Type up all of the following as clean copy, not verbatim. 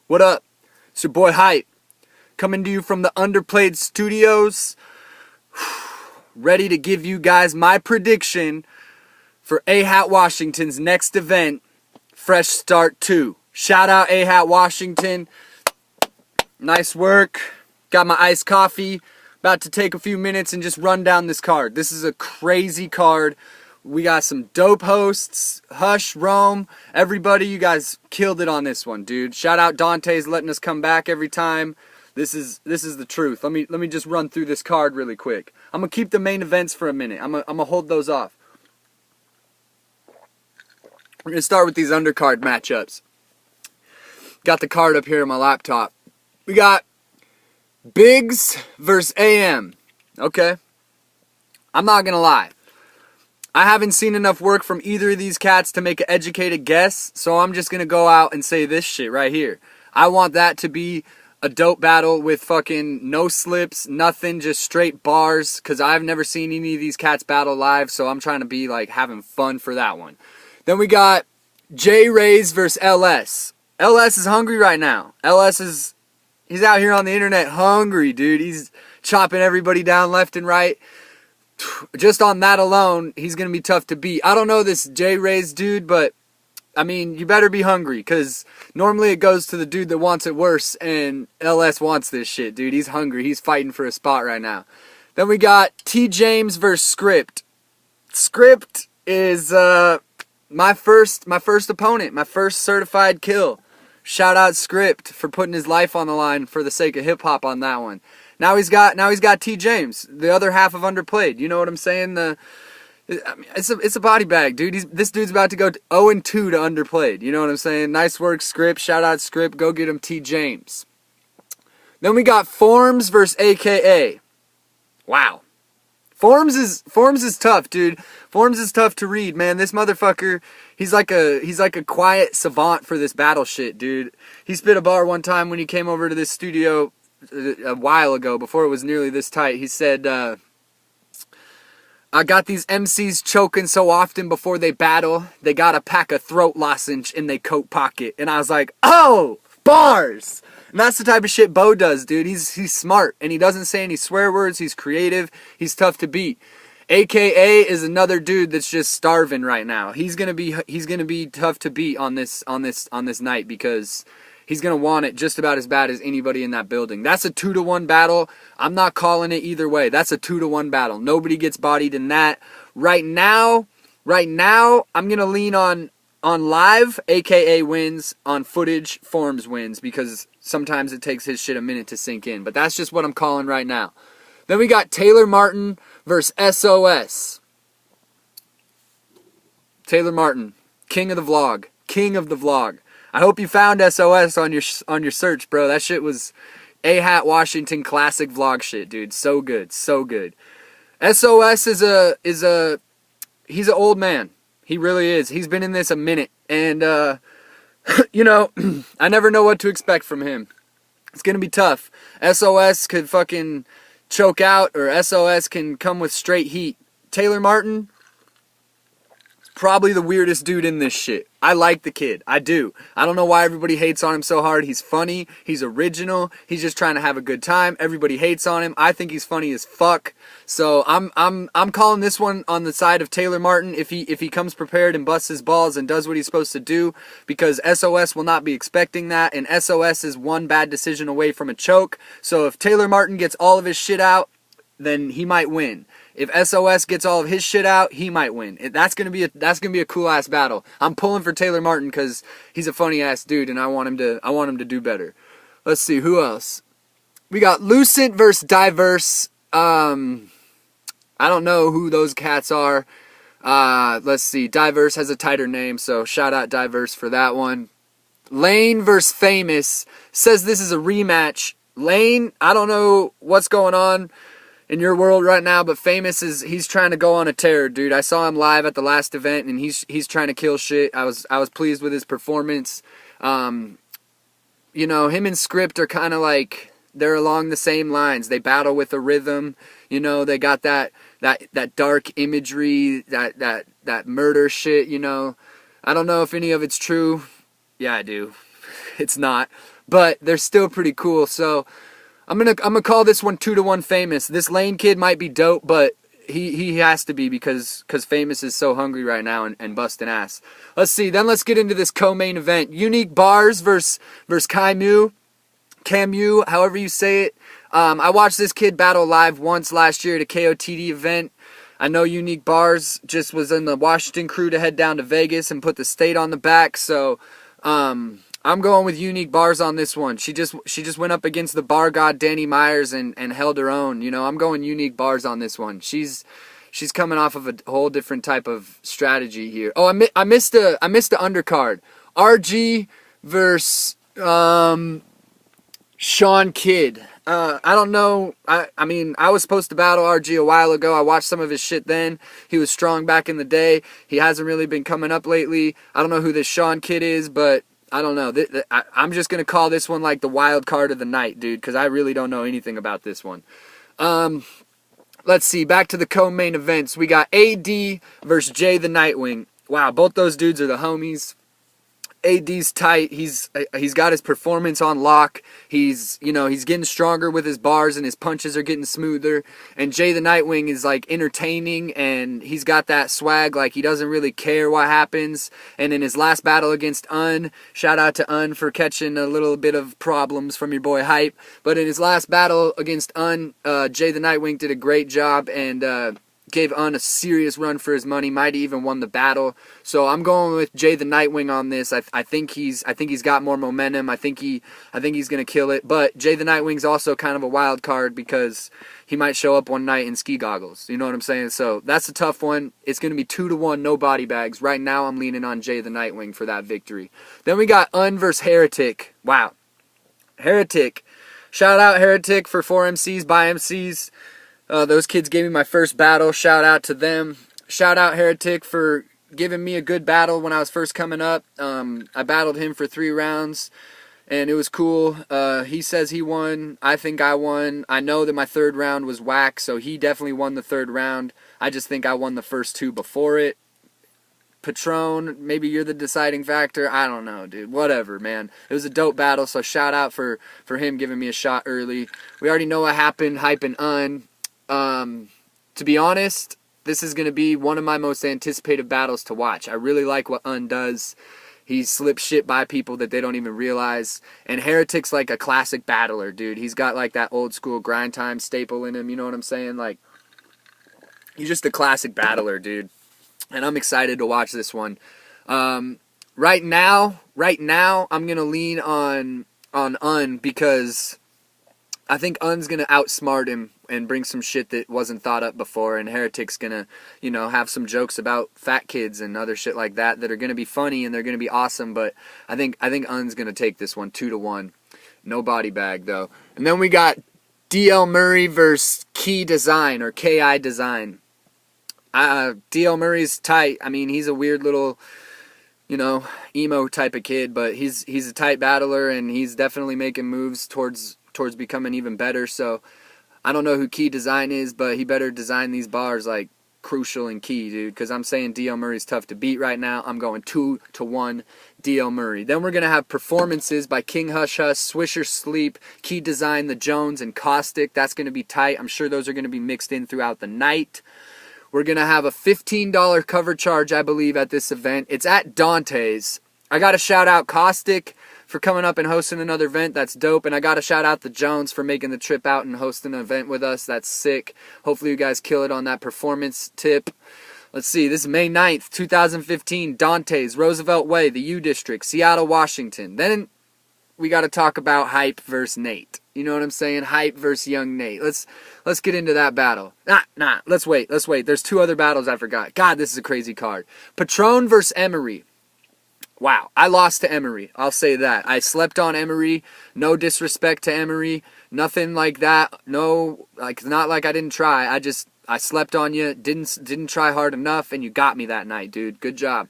What up? It's your boy Hype, coming to you from the Underplayed Studios, ready to give you guys my prediction for A-Hat Washington's next event, Fresh Start 2. Shout out A-Hat Washington. Nice work. Got my iced coffee. About to take a few minutes and just run down this card. This is a crazy card. We got some dope hosts. Hush, Rome, everybody, you guys killed it on this one, dude. Shout out Dante's letting us come back every time. This is the truth. Let me just run through this card really quick. I'm gonna keep the main events for a minute. I'm gonna hold those off. We're gonna start with these undercard matchups. Got the card up here on my laptop. We got Biggs versus AM. Okay. I'm not gonna lie. I haven't seen enough work from either of these cats to make an educated guess, so I'm just gonna go out and say this shit right here. I want that to be a dope battle with fucking no slips, nothing, just straight bars, because I've never seen any of these cats battle live, so I'm trying to be like having fun for that one. Then we got J-Rays versus LS. LS is hungry right now. He's out here on the internet hungry, dude. He's chopping everybody down left and right. Just on that alone, he's going to be tough to beat. I don't know this J-Rays dude, but, I mean, you better be hungry, because normally it goes to the dude that wants it worse, and LS wants this shit, dude. He's hungry. He's fighting for a spot right now. Then we got T. James versus Script. Script is my first opponent, my first certified kill. Shout out Script for putting his life on the line for the sake of hip-hop on that one. Now he's got T. James, the other half of Underplayed. You know what I'm saying? It's a body bag, dude. This dude's about to go 0-2 to Underplayed. You know what I'm saying? Nice work, Script. Shout out Script. Go get him T. James. Then we got Forms versus AKA. Wow. Forms is tough, dude. Forms is tough to read, man. This motherfucker, he's like a quiet savant for this battle shit, dude. He spit a bar one time when he came over to this studio a while ago, before it was nearly this tight. He said, I got these MCs choking so often before they battle, they gotta pack a throat lozenge in their coat pocket. And I was like, oh, bars! And that's the type of shit Bo does, dude. He's smart, and he doesn't say any swear words. He's creative. He's tough to beat. AKA is another dude that's just starving right now. He's gonna be tough to beat on this night, because he's going to want it just about as bad as anybody in that building. That's a 2-to-1 battle. I'm not calling it either way. That's a 2-to-1 battle. Nobody gets bodied in that. Right now, I'm going to lean on live, AKA wins. On footage, Forms wins, because sometimes it takes his shit a minute to sink in. But that's just what I'm calling right now. Then we got Taylor Martin versus SOS. Taylor Martin, king of the vlog. King of the vlog. I hope you found SOS on your search, bro. That shit was A-Hat Washington classic vlog shit, dude. So good, so good. SOS he's an old man. He really is. He's been in this a minute, and you know, I never know what to expect from him. It's gonna be tough. SOS could fucking choke out, or SOS can come with straight heat. Taylor Martin, probably the weirdest dude in this shit. I like the kid. I do. I don't know why everybody hates on him so hard. He's funny. He's original. He's just trying to have a good time. Everybody hates on him. I think he's funny as fuck. So I'm calling this one on the side of Taylor Martin if he comes prepared and busts his balls and does what he's supposed to do, because SOS will not be expecting that, and SOS is one bad decision away from a choke. So if Taylor Martin gets all of his shit out, then he might win. If SOS gets all of his shit out, he might win. That's gonna be a cool ass battle. I'm pulling for Taylor Martin because he's a funny ass dude, and I want him to do better. Let's see who else. We got Lucent versus Diverse. I don't know who those cats are. Let's see. Diverse has a tighter name, so shout out Diverse for that one. Lane versus Famous says this is a rematch. Lane, I don't know what's going on in your world right now, but Famous he's trying to go on a tear, dude. I saw him live at the last event, and he's trying to kill shit. I was pleased with his performance. You know, him and Script are kind of like, they're along the same lines. They battle with a rhythm. You know, they got that dark imagery, that murder shit, you know. I don't know if any of it's true. Yeah, I do. It's not. but they're still pretty cool. So I'm gonna call this one 2-1 Famous. This Lane kid might be dope, but he has to be because Famous is so hungry right now and busting ass. Let's see. Then let's get into this co-main event. Unique Bars versus Camu, however you say it. I watched this kid battle live once last year at a KOTD event. I know Unique Bars just was in the Washington crew to head down to Vegas and put the state on the back. So I'm going with Unique Bars on this one. She just went up against the bar god Danny Myers and held her own. You know, I'm going Unique Bars on this one. She's coming off of a whole different type of strategy here. Oh, I missed the undercard. RG versus Sean Kidd. I don't know. I mean, I was supposed to battle RG a while ago. I watched some of his shit then. He was strong back in the day. He hasn't really been coming up lately. I don't know who this Sean Kidd is, but I don't know. I'm just going to call this one like the wild card of the night, dude, because I really don't know anything about this one. Let's see. Back to the co-main events. We got AD versus Jay the Nightwing. Wow, both those dudes are the homies. AD's tight. He's got his performance on lock. He's getting stronger with his bars and his punches are getting smoother. And Jay the Nightwing is like entertaining and he's got that swag, like he doesn't really care what happens. And in his last battle against Un, shout out to Un for catching a little bit of problems from your boy Hype. But in his last battle against Un, Jay the Nightwing did a great job and gave Un a serious run for his money. Might even won the battle. So I'm going with Jay the Nightwing on this. I think he's got more momentum. I think he's gonna kill it. But Jay the Nightwing's also kind of a wild card because he might show up one night in ski goggles. You know what I'm saying? So that's a tough one. It's gonna be 2-1, no body bags. Right now I'm leaning on Jay the Nightwing for that victory. Then we got Un versus Heretic. Wow, Heretic. Shout out Heretic for 4MCs by MCs. Those kids gave me my first battle. Shout out to them. Shout out Heretic for giving me a good battle when I was first coming up. I battled him for 3 rounds, and it was cool. He says he won. I think I won. I know that my 3rd round was whack, so he definitely won the 3rd round. I just think I won the first 2 before it. Patron, maybe you're the deciding factor. I don't know, dude. Whatever, man. It was a dope battle, so shout out for him giving me a shot early. We already know what happened, Hype and Un. To be honest, this is going to be one of my most anticipated battles to watch. I really like what Un does. He slips shit by people that they don't even realize. And Heretic's like a classic battler, dude. He's got like that old school grind time staple in him, you know what I'm saying? Like, he's just a classic battler, dude. And I'm excited to watch this one. Right now, I'm going to lean on Un because I think Un's going to outsmart him and bring some shit that wasn't thought up before, and Heretic's going to, have some jokes about fat kids and other shit like that are going to be funny and they're going to be awesome, but I think Un's going to take this one 2-1. No body bag, though. And then we got DL Murray versus Key Design, or KI Design. DL Murray's tight. I mean, he's a weird little, emo type of kid, but he's a tight battler, and he's definitely making moves towards becoming even better, so I don't know who Key Design is, but he better design these bars like Crucial and Key, dude, because I'm saying DL Murray's tough to beat right now. I'm going 2-1 DL Murray. Then we're going to have performances by King Hush Hush, Swisher Sleep, Key Design, The Jones, and Caustic. That's going to be tight. I'm sure those are going to be mixed in throughout the night. We're going to have a $15 cover charge, I believe, at this event. It's at Dante's. I got to shout out Caustic for coming up and hosting another event. That's dope. And I got to shout out the Jones for making the trip out and hosting an event with us. That's sick. Hopefully you guys kill it on that performance tip. Let's see. This is May 9th, 2015. Dante's, Roosevelt Way, the U District, Seattle, Washington. Then we got to talk about Hype versus Nate. You know what I'm saying? Hype versus Young Nate. Let's get into that battle. Let's wait. There's 2 other battles I forgot. God, this is a crazy card. Patron versus Emery. Wow, I lost to Emery. I'll say that. I slept on Emery. No disrespect to Emery. Nothing like that. No, like, not like I didn't try. I slept on you. Didn't try hard enough, and you got me that night, dude. Good job.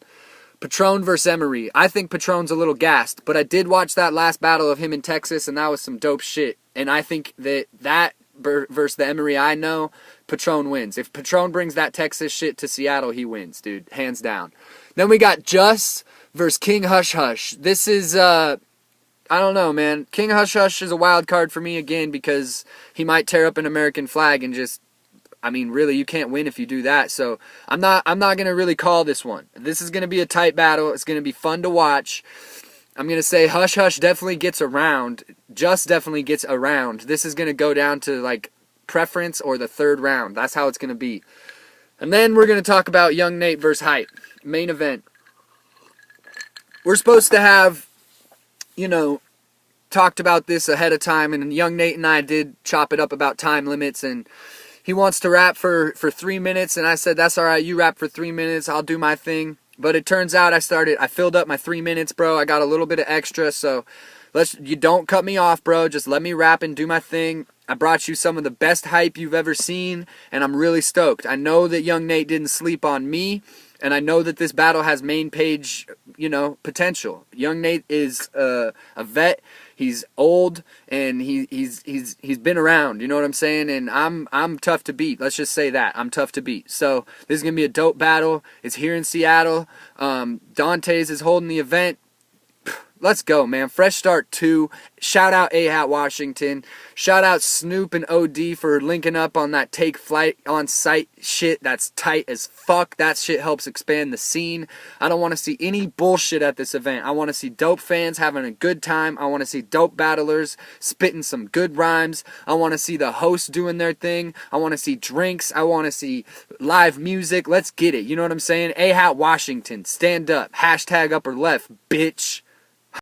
Patron versus Emery. I think Patron's a little gassed, but I did watch that last battle of him in Texas, and that was some dope shit. And I think that versus the Emery I know, Patron wins. If Patron brings that Texas shit to Seattle, he wins, dude. Hands down. Then we got Just versus King Hush Hush. This is I don't know, man. King Hush Hush is a wild card for me again because he might tear up an American flag and just, I mean, really, you can't win if you do that. So I'm not gonna really call this one. This is gonna be a tight battle. It's gonna be fun to watch. I'm gonna say Hush Hush definitely gets around. Just definitely gets around. This is gonna go down to like preference or the third round. That's how it's gonna be. And then we're gonna talk about Young Nate versus Hype. Main event. We're supposed to have, talked about this ahead of time, and Young Nate and I did chop it up about time limits, and he wants to rap for 3 minutes, and I said, that's all right, you rap for 3 minutes, I'll do my thing. But it turns out I filled up my 3 minutes, bro. I got a little bit of extra, so you don't cut me off, bro. Just let me rap and do my thing. I brought you some of the best hype you've ever seen, and I'm really stoked. I know that Young Nate didn't sleep on me, and I know that this battle has main page, potential. Young Nate is a vet. He's old, and he's been around. You know what I'm saying? And I'm tough to beat. Let's just say that I'm tough to beat. So this is gonna be a dope battle. It's here in Seattle. Dante's is holding the event. Let's go, man. Fresh Start 2. Shout out A-Hat Washington. Shout out Snoop and OD for linking up on that Take Flight on site shit. That's tight as fuck. That shit helps expand the scene. I don't want to see any bullshit at this event. I want to see dope fans having a good time. I want to see dope battlers spitting some good rhymes. I want to see the hosts doing their thing. I want to see drinks. I want to see live music. Let's get it. You know what I'm saying? A-Hat Washington. Stand up. Hashtag upper left, bitch.